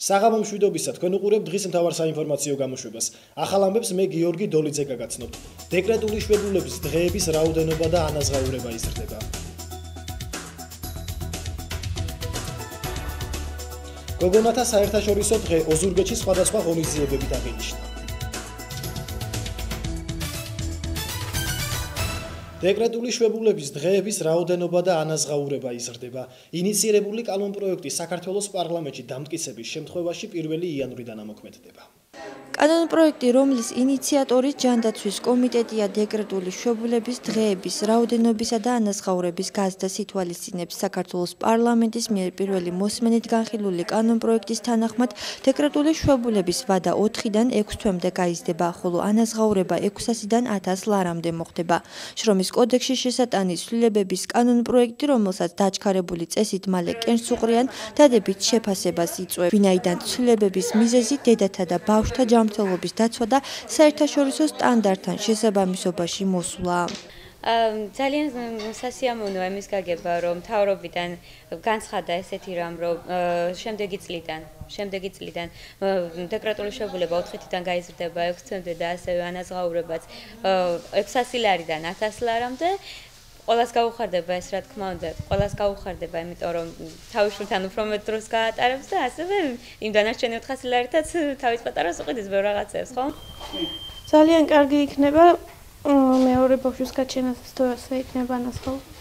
საღამო მშვიდობისა, თქვენ უყურებთ დღის მთავარ საინფორმაციო გამოშვებას. ახალ ამბებს მე გიორგი დოლიძე გაგაცნობ. დეკრეტული შვებულების დღეების რაოდენობა და ანაზღაურება იზრდება. გოგონათა საერთაშორისო დღე ოზურგეთში სხვადასხვა ღონისძიებებით აღინიშნა. დეკრეტული შვებულების დღეების რაოდენობა და ანაზღაურება იზრდება. ინიცირებული კანონპროექტი საქართველოს პარლამენტში დამტკიცების შემთხვევაში 1 იანვრიდან ამოქმედდება. კანონპროექტი, რომლის ინიციატორი ჯანდაცვის კომიტეტია, დეკრეტული შვებულების დღეების რაოდენობისა და ანაზღაურების გაზრდას ითვალისწინებს. საქართველოს პარლამენტის მიერ პირველი მოსმენით განხილული კანონპროექტის თანახმად, დეკრეტული შვებულების ვადა 4-დან 6 თვემდე გაიზრდება, ხოლო ანაზღაურება 600-დან 1000 ლარამდე მოხდება. შრომის კოდექსში შესატანი ცვლილებების კანონპროექტი, რომელსაც დაჩქარებული წესით მალე კენს უყრიან, დადებით შეფასებას იწვევს, ვინაიდან ცვლილებების მიზეზი დედათა და ბავშვთა ჯანმრთელობის დაცვა და საერთაშორისო სტანდარტთან შესაბამისობაში მოსვლა. ძალიან სასიამოვნოა იმის გაგება, რომ მთავრობიდან განცხადა ესეთი რამ, რომ შემდეგი წლიდან დეკრეტული შვებულება 4-დან გაიზრდება 6 თვემდე და ასევე ანაზღაურებაც 600 ლარიდან 1000 ლარამდე. ყველას გაუხარდება ეს, რა თქმა უნდა, იმიტომ რომ თავის შვილთან უფრო მეტ დროს გაატარებს და ასევე იმ დანარჩენი 400 ლარითაც თავის პატარას უყიდეს ბევრ რაღაცებს, ხო? ძალიან კარგი იქნება მეორე ბავშვის გაჩენასაც თუ ასე იქნება ანაზღაურება.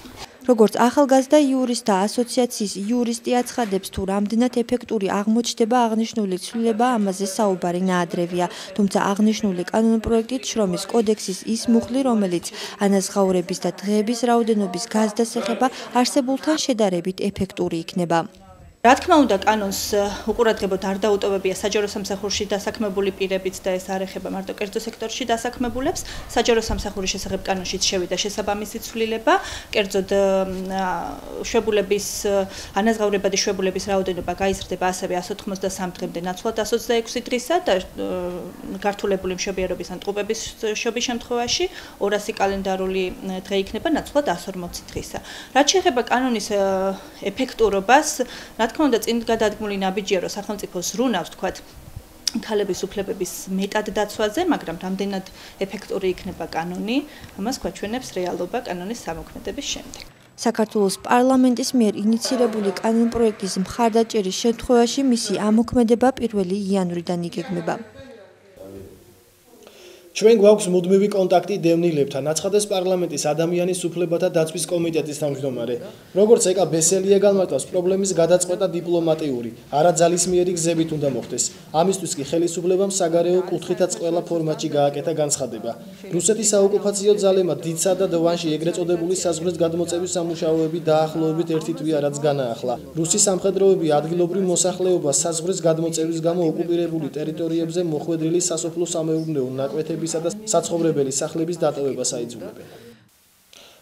როგორც ახალგაზრდა იურისტთა ასოციაციის იურისტი აცხადებს, თუ რამდენად ეფექტური აღმოჩნდება აღნიშნული ცვლილება, ამაზე საუბარი ნაადრევია. თუმცა აღნიშნული კანონპროექტით შრომის კოდექსის ის მუხლი, რომელიც ანაზღაურების და დღეების რაოდენობის გაზრდას ეხება, არსებულთან შედარებით ეფექტური იქნება. რა თქმა უნდა, კანონს უყურადღებოდ არ დაუტოვებია საჯარო სამსახურში დასაქმებული პირებიც და ეს არ ეხება მარტო კერძო სექტორში დასაქმებულებს. საჯარო სამსახურის შესახებ კანონშიც შევიდა შესაბამისი ცვლილება, კერძოდ შვებულების ანაზღაურებადი შვებულების რაოდენობა გაიზრდება ასევე 183 დღემდე ნაცვლად 126 დღისა და გართულებული მშობიარობის ან ტყუპების შობის შემთხვევაში 200 კალენდარული დღე იქნება ნაცვლად 140 დღისა. რაც შეეხება კანონის ეფექტურობას, რა თქმა უნდა, წინ გადადგმული ნაბიჯია, რომ სახელმწიფო ზრუნავს, თქვათ, ქალების უფლებების მეტად დაცვაზე, მაგრამ რამდენად ეფექტური იქნება კანონი, ამას გვაჩვენებს რეალობა კანონის სამოქმედების შემდეგ. საქართველოს პარლამენტის მიერ ინიცირებული კანონპროექტის მხარდაჭერის შემთხვევაში მისი ამოქმედება 1 იანვრიდან იგეგმება. ჩვენ გვაქვს მუდმივი კონტაქტი დევნილებთან, აცხადებს პარლამენტის ადამიანის უფლებათა დაცვის კომიტეტის თავმჯდომარე. როგორც ეკა ბესელია განმარტავს, პრობლემის გადაწყვეტა დიპლომატიური, არა ძალისმიერი გზებით უნდა მოხდეს. ამისთვის კი ხელისუფლებამ საგარეო კუთხითაც ყველა ფორმატში გააკეთა განცხადება. რუსეთის საოკუპაციო ძალებმა დიდსა და დვანში ეგრეთ წოდებული საზღვრის გადმოწევის სამუშაოები დაახლოებით 1 თვეა რაც განაახლა. რუსი სამხედროები ადგილობრივ მოსახლეობას საზღვრის გადმოწევის გამო ოკუპირებული ტერიტორიებზე მოხვედრილი სასოფლო-სამეურნეო ნაკვეთები და საცხოვრებელი სახლების დატოვებას აიძულებენ.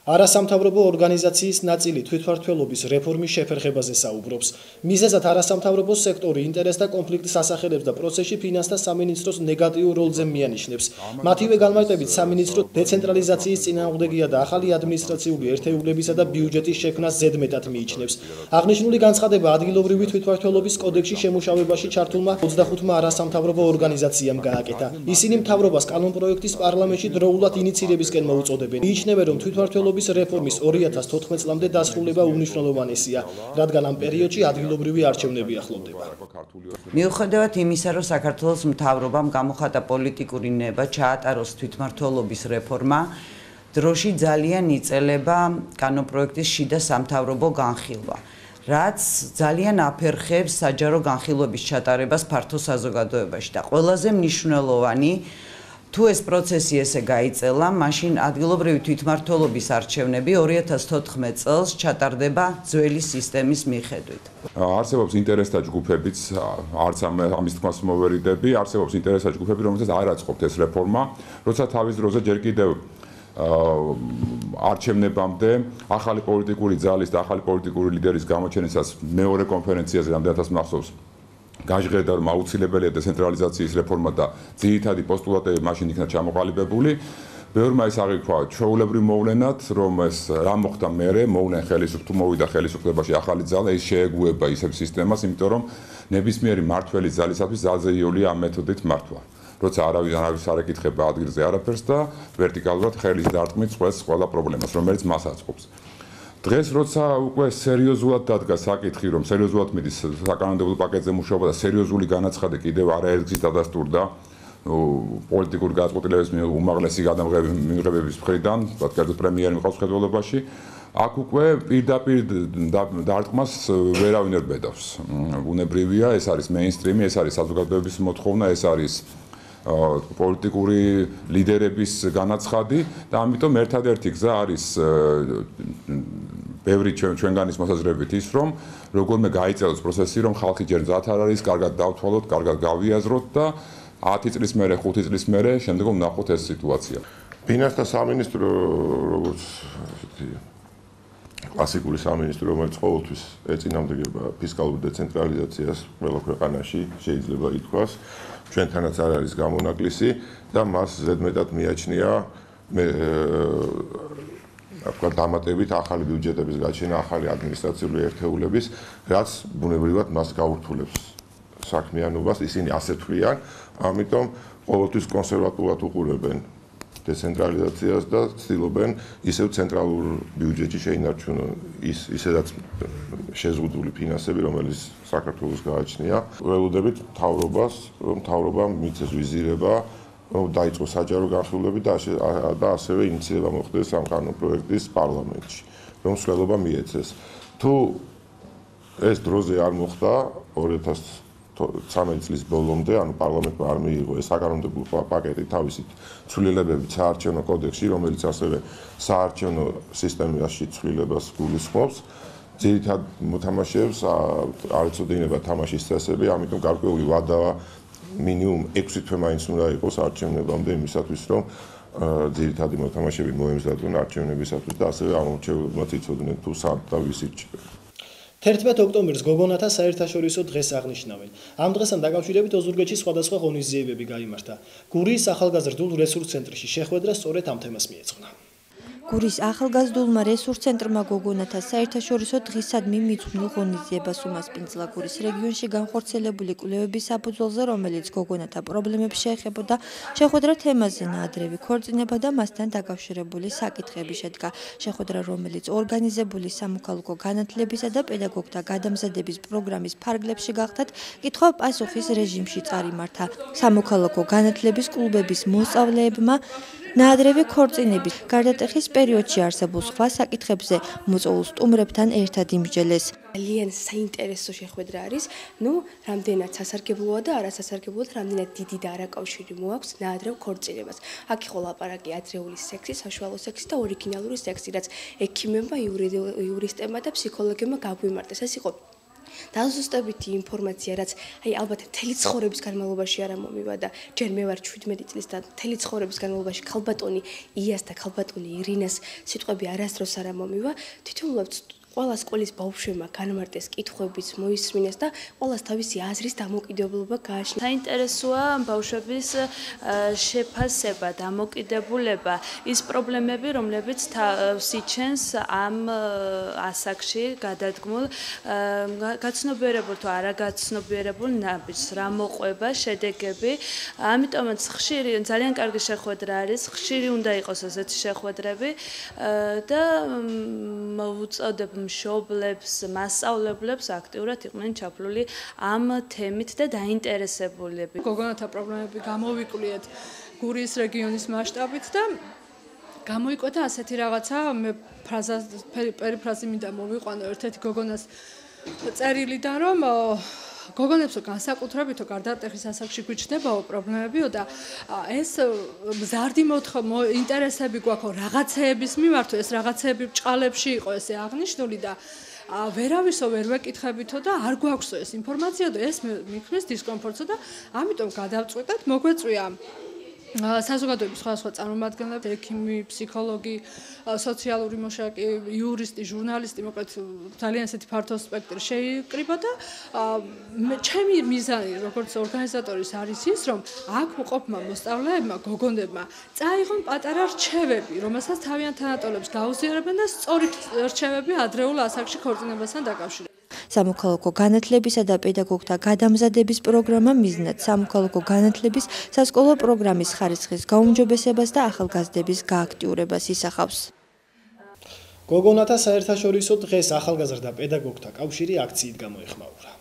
არასამთავრობო ორგანიზაციის ნაწილი თვითმმართველობის რეფორმის შეფერხებაზე საუბრობს. მიზეზად არასამთავრობო სექტორი ინტერესთა კონფლიქტს ასახელებს და პროცესში ფინანსთა სამინისტროს ნეგატიურ როლზე მიანიშნებს. მათივე განმარტებით, სამინისტრო დეცენტრალიზაციის წინააღმდეგია და ახალი ადმინისტრაციული ერთეულებისა და ბიუჯეტის შექმნას ზედმეტად მიიჩნევს. აღნიშნული განცხადება ადგილობრივი თვითმმართველობის კოდექსში შემუშავებაში ჩართულმა 25-მა არასამთავრობო ორგანიზაციამ გააკეთა. ისინი მთავრობას კანონპროექტის პარლამენტში დროულად ინიცირებისკენ მოუწოდებენ. მიიჩნევენ, რომ თვითმმართველობის რეფორმის 2014 წლამდე დასრულება უნიშნულოვანესია, რადგან ამ პერიოდში ადგილობრივი არჩევნები ახლოვდება. მიუხედავად იმისა, რომ საქართველოს მთავრობამ გამოხატა პოლიტიკური ნება ჩაატაროს თვითმმართველობის რეფორმა, დროში ძალიან იწელება კანონპროექტის შიდა სამთავრობო განხილვა, რაც ძალიან აფერხებს საჯარო განხილვების ჩატარებას ფართო საზოგადოებაში და ყველაზე მნიშვნელოვანი თუ ეს პროცესი ესე გაიწელა, მაშინ ადგილობრივი თვითმმართველობის არჩევნები 2014 წელს ჩატარდება ძველი სისტემის მიხედვით. არსებობს ინტერესთა ჯგუფებიც, არც ამის თქმას მოვერიდები, არსებობს ინტერესთა ჯგუფები, რომელსაც არ აწყობთ ეს რეფორმა, როცა თავის დროზე ჯერ კიდევ არჩევნებამდე ახალი პოლიტიკური ძალის და ახალი პოლიტიკური ლიდერის გამოჩენისას მეორე კონფერენციაზე რამდენადაც მახსოვს გაჟღერდა, რომ აუცილებელია დეცენტრალიზაციის რეფორმა და ძირითადი პოსტულატები მაშინ იქნა ჩამოყალიბებული. ბევრმა ის აღიქვა ჩვეულებრივ მოვლენად, რომ ეს რა მოხდა მერე, მოვლენ ხელისუფლება, მოვიდა ხელისუფლებაში ახალი ძალა, ის შეეგუება ისევ სისტემას, იმიტომ რომ ნებისმიერი მართველი ძალისათვის ძალზე იოლია ამ მეთოდით მართვა. როცა არავის არ ეკითხება ადგილზე არაფერს და ვერტიკალურად ხელის დარტყმით ყველა პრობლემას, რომელიც მას აწყობს. დღეს როცა უკვე სერიოზულად დადგა საკითხი, რომ სერიოზულად მიდის საკანონმდებლო პაკეტზე მუშაობა და სერიოზული განაცხადი კიდევ არაერთგზის დადასტურდა პოლიტიკური გადაწყვეტილების უმაღლესი გადამღებების მხრიდან, რაც კერძოდ პრემიერი მიყავს ხელმძღვანელობაში, აქ უკვე პირდაპირ დარტყმას ვერავინ არ ბედავს. უნებრივია, ეს არის მეინსტრიმი, ეს არის საზოგადოების მოთხოვნა, ეს არის პოლიტიკური ლიდერების განაცხადი და ამიტომ ერთადერთი გზა არის ბევრი ჩვენგანის მოსაზრებით ის, რომ როგორმე გაიწელოს პროცესი, რომ ხალხი ჯერ მზად არ არის, კარგად დავთვალოთ, კარგად გავიაზროთ და 10 წლის მერე, 5 წლის მერე შემდგომ ვნახოთ ეს სიტუაცია. ფინანსთა სამინისტრო, როგორც კლასიკური სამინისტრო, რომელიც ყოველთვის ეწინააღმდეგება ფისკალურ დეცენტრალიზაციას ყველა ქვეყანაში, შეიძლება ითქვას, ჩვენთანაც არ არის გამონაკლისი და მას ზედმეტად მიაჩნია თქვა დამატებით ახალი ბიუჯეტების გაჩენა, ახალი ადმინისტრაციული ერთეულების, რაც ბუნებრივად მას გაურთულებს საქმიანობას, ისინი ასე თვლიან, ამიტომ ყოველთვის კონსერვატულად უყურებენ დეცენტრალიზაციას და ცდილობენ ისევ ცენტრალურ ბიუჯეტში შეინარჩუნონ ისედაც შეზღუდული ფინანსები, რომელიც საქართველოს გააჩნია. ველოდებით მთავრობას, რომ მთავრობამ მიცეს ვიზირება, რომ დაიწყოს საჯარო განხილვები და ასევე ინიციატივა მოხდეს ამ კანონპროექტის პარლამენტში, რომ მსვლელობა მიეცეს. თუ ეს დროზე არ მოხდა 2013 წლის ბოლომდე, ანუ პარლამენტმა არ მიიღო ეს საკანონმდებლო პაკეტი თავისით ცვლილებებით საარჩევნო კოდექსში, რომელიც ასევე საარჩევნო სისტემაში ცვლილებას გულისხმობს, ძირითად მოთამაშეებს არ ეწოდინება თამაშის წესები, ამიტომ გარკვეული ვადა მინიმუმ 6 თვე მაინც უნდა იყოს არჩევნებამდე იმისათვის, რომ ძირითადი მოთამაშეები მოემზადონ არჩევნებისათვის და ასევე ამორჩეულებმა იცოდნენ თუ სად და ვის ირჩევენ. 11 ოქტომბერს გოგონათა საერთაშორისო დღეს აღნიშნავენ. ამ დღესთან დაკავშირებით ოზურგეთში სხვადასხვა ღონისძიებები გაიმართა. გურიის ახალგაზრდულ რესურს ცენტრში შეხვედრა სწორედ ამ თემას მიეძღვნა. გურიის ახალგაზრდულმა რესურს ცენტრმა გოგონათა საერთაშორისო დღისადმი მიძღვნილ ღონისძიებას უმასპინძლა გურიის რეგიონში განხორციელებული კვლევების საფუძველზე, რომელიც გოგონათა პრობლემებს შეეხებოდა. შეხვედრა თემაზე ნაადრევი ქორწინება და მასთან დაკავშირებული საკითხები შედგა. შეხვედრა, რომელიც ორგანიზებული სამოქალაქო განათლებისა და პედაგოგთა გადამზადების პროგრამის ფარგლებში გახდათ, კითხვა-პასუხის რეჟიმში წარიმართა. სამოქალაქო განათლების კლუბების მოსწავლეებმა ნაადრევი ქორწინების გარდატეხის პერიოდში არსებულ სხვა საკითხებზე მოწვეულ სტუმრებთან ერთად იმსჯელეს. ძალიან საინტერესო შეხვედრა არის, რამდენად სასარგებლოა და არასასარგებლოა, რამდენად დიდი და არაკავშირი მოაქვს ნაადრევ ქორწინებას. აქ იყო ლაპარაკი ადრეული სექსის, საშუალო სექსის და ორიგინალური სექსი, რაც ექიმებმა, იურისტებმა და ფსიქოლოგებმა გაგვიმარტეს. ეს იყო დაზუსტებითი ინფორმაცია, რაც ალბათ მთელი ცხოვრების განმავლობაში არ მომივა და ჯერ მე ვარ 17 წლის და მთელი ცხოვრების განმავლობაში ქალბატონი იას და ქალბატონი ირინას სიტყვები არასდროს არ მომივა. თვითონულად ყველა სკოლის ბავშვებმა განმარტეს კითხვებიც, მოისმინეს და ყველას თავისი აზრის დამოკიდებულება გააჩნია. საინტერესოა ბავშვების შეფასება, დამოკიდებულება, ის პრობლემები, რომლებიც სიჩენს ამ ასაკში გადადგმულ გაცნობიერებულ თუ არაგაცნობიერებულ ნაბიჯს, რა მოყვება, შედეგები. ამიტომაც ხშირი, ძალიან კარგი შეხვედრა არის, ხშირი უნდა იყოს ასეთი შეხვედრები და მოვუწოდებ მშობლებს, მასწავლებლებს აქტიურად იყვნენ ჩაფლული ამ თემით და დაინტერესებულები. გოგონათა პრობლემები გამოვიკვლიეთ გურიის რეგიონის მასშტაბით და გამოიკვეთა ასეთი რაღაცა, მე პერიფრაზი მინდა მოვიყვანო ერთ-ერთი გოგონას წერილიდან, რომ გოგონებსო განსაკუთრებითო გარდატეხის ასაკში გვიჩნდებაო პრობლემებიო და ეს მზარდი ინტერესები გვაქვს რაღაცეების მიმართ, ეს რაღაცეები ბჭყალებში იყო ესე აღნიშნული და ვერავისო ვერ ვეკითხებითო და არ გვაქვსო ეს ინფორმაცია და ეს მიქმნის დისკომფორტსო და ამიტომ გადავწყვეტეთ მოგვეწვია საზოგადოების სხვადასხვა წარმომადგენლები, ექიმი, ფსიქოლოგი, სოციალური მუშაკი, იურისტი, ჟურნალისტი, მოკლედ ძალიან ესეთი ფართო სპექტრი შეიკრიბა და ჩემი მიზანი როგორც ორგანიზატორის არის ის, რომ აქ მყოფმა მოსწავლეებმა, გოგონებმა წაიღონ პატარა რჩევები, რომელსაც თავიანთ თანატოლებს გაუზიარებენ და სწორი რჩევები ადრეულ ასაკში ქორწინებასთან დაკავშირებით. სამოქალაქო განათლებისა და პედაგოგთა გადამზადების პროგრამა მიზნად სამოქალაქო განათლების სასკოლო პროგრამის ხარისხის გაუმჯობესებას და ახალგაზრდების გააქტიურებას ისახავს. გოგონათა საერთაშორისო დღეს ახალგაზრდა პედაგოგთა კავშირი აქციით გამოეხმაურა.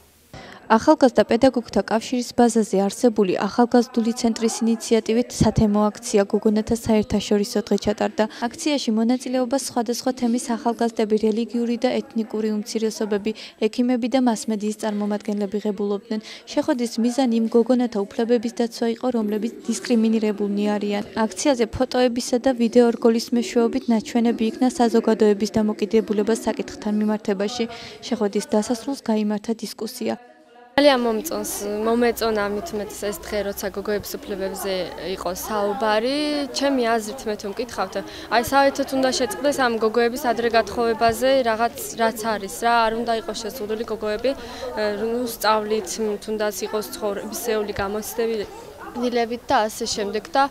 ახალგაზრდა პედაგოგთა კავშირის ბაზაზე არსებული ახალგაზრდული ცენტრის ინიციატივით სათემო აქცია გოგონათა საერთაშორისო დღე ჩატარდა. აქციაში მონაწილეობას სხვადასხვა თემის ახალგაზრდები, რელიგიური და ეთნიკური უმცირესობები, ექიმები და მასმედიის წარმომადგენლები ღებულობდნენ. შეხვედრის მიზანი იმ გოგონათა უფლებების დაცვა იყო, რომლებიც დისკრიმინირებულნი არიან. აქციაზე ფოტოებისა და ვიდეო რგოლის მეშვეობით ნაჩვენები იქნა საზოგადოების დამოკიდებულებას საკითხთან მიმართებაში. შეხვედრის დასასრულს გაიმართა დისკუსია. ძალიან მომეწონა მით უმეტეს ეს დღე, როცა გოგოების უფლებებზე იყო საუბარი. ჩემი აზრით მე თუ მკითხავთ, აი საერთოდ უნდა შეწყდეს ამ გოგოების ადრე გათხოვებაზე რაც არის რა, არ უნდა იყოს შეზღუდული გოგოები, სწავლით, თუნდაც იყოს ცხოვრებისეული გამოცდები დილებით და ასე შემდეგ და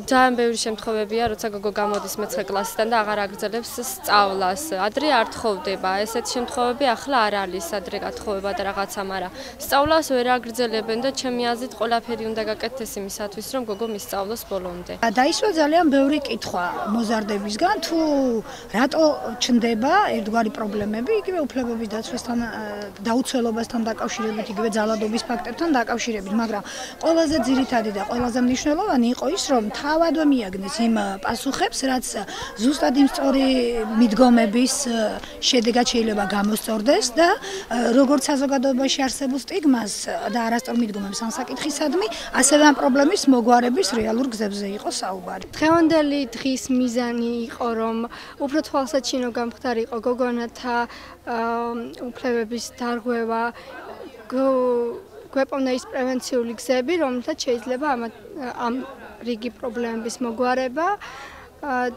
ძალიან ბევრი შემთხვევებია, როცა გოგო გამოდის მე-9 კლასიდან და აღარ აგრძელებს სწავლას. ადრე არ თხოვდება. ესეთი შემთხვევები ახლა არ არის ადრე გათხოვება და რაღაცა, მაგრამ სწავლას ვერ აგრძელებენ და ჩემი აზრით ყველაფერი უნდა გაკეთდეს იმისათვის, რომ გოგო მისწავლოს ბოლომდე. დაისვა ძალიან ბევრი კითხვა მოზარდებისგან, თუ რატო ჩნდება ერთგვარი პრობლემები, იგივე უფლებების დაცვასთან, დაუცველობასთან დაკავშირებით, იგივე ძალადობის ფაქტორთან დაკავშირებით, მაგრამ ყველაზე ძირითადი და ყველაზე მნიშვნელოვანი იყო ის, რომ თავადვე მიაგნეს იმ პასუხებს, რაც ზუსტად იმ სწორი მიდგომების შედეგად შეიძლება გამოსწორდეს და როგორც საზოგადოებაში არსებულ სტიგმას და არასწორ მიდგომებს ამ საკითხისადმი, ასევე ამ პრობლემის მოგვარების რეალურ გზებზე იყო საუბარი. დღევანდელი დღის მიზანი იყო, რომ უფრო თვალსაჩინო გამხდარიყო გოგონათა უფლებების დარღვევა, გვეპოვნა ის პრევენციული გზები, რომელთაც შეიძლება ამ რიგი პრობლემების მოგვარება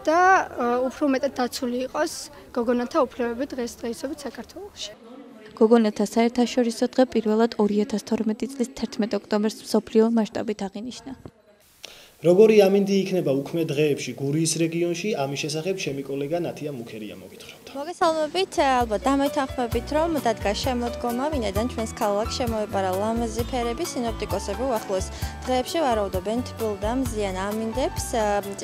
და უფრო მეტად დაცული იყოს გოგონათა უფლებები დღესდღეობით საქართველოში. გოგონათა საერთაშორისო დღე პირველად 2012 წლის 11 ოქტომბერს მსოფლიო მასშტაბით აღინიშნა. როგორი ამინდი იქნება უქმე დღეებში გურიის რეგიონში, ამის შესახებ ჩემი კოლეგა ნათია მუქერია მოგითხრობთ. მოგესალმებით, ალბათ დამეთანხმებით, რომ დადგა შემოდგომა, ვინაიდან ჩვენს ქალაქს შემოეპარა ლამაზი ფერები, სინოპტიკოსები უახლოეს დღეებში ვარაუდობენ თბილ და მზიან ამინდებს.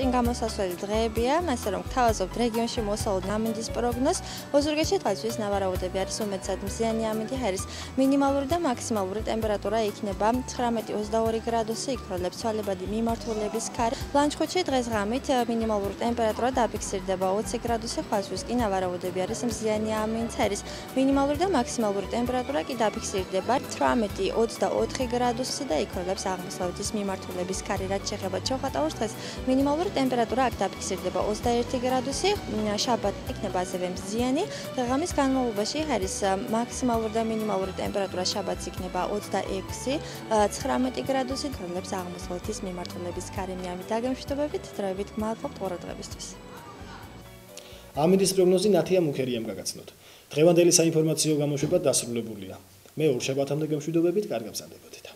წინ გამოსასვლელი დღეებია, ასე რომ გთავაზობთ რეგიონში მოსალოდ ამინდის პროგნოზს. ოზურგეთში თვალსაჩინო ნავარაუდები არის უმეტესად მზიანი ამინდი, ჰაერის მინიმალური და მაქსიმალური ტემპერატურა იქნება 19-22 გრადუსი, იქროლებს ცვალებადი მიმართულების ქარი. ლანჩხუთში დღესღამით მინიმალური ტემპერატურა დაფიქსირდება 20 გრადუსი, ხვალსაჩინო კი ნავარაუდები არის მზიანი ამინდს, ჰაერის მინიმალური და მაქსიმალური ტემპერატურა კი დაფიქსირდება 18-24 გრადუსი და იქროლებს აღმოსავლეთის მიმართულების ქარი. რაც შეეხება ჩოხატაურს, დღეს მინიმალური ტემპერატურა აქ დაფიქსირდება 21 გრადუსი, შაბათ იქნება ასევე მზიანი. დღეღამის განმავლობაში ჰაერის მაქსიმალური და მინიმალური ტემპერატურა შაბათს იქნება 26-19 გრადუსი, იქროლებს აღმოსავლეთის მიმართულების ქარი. მე ამით დაგემშვიდობებით, დროებით გმადლობთ ყურადღებისთვის. ამინდის პროგნოზი ნათია მუქერიამ გაგაცნოთ. დღევანდელი საინფორმაციო გამოშვება დასრულებულია. მე ორ შაბათამდე გემშვიდობებით, კარგ გაბრძანებოდეთ.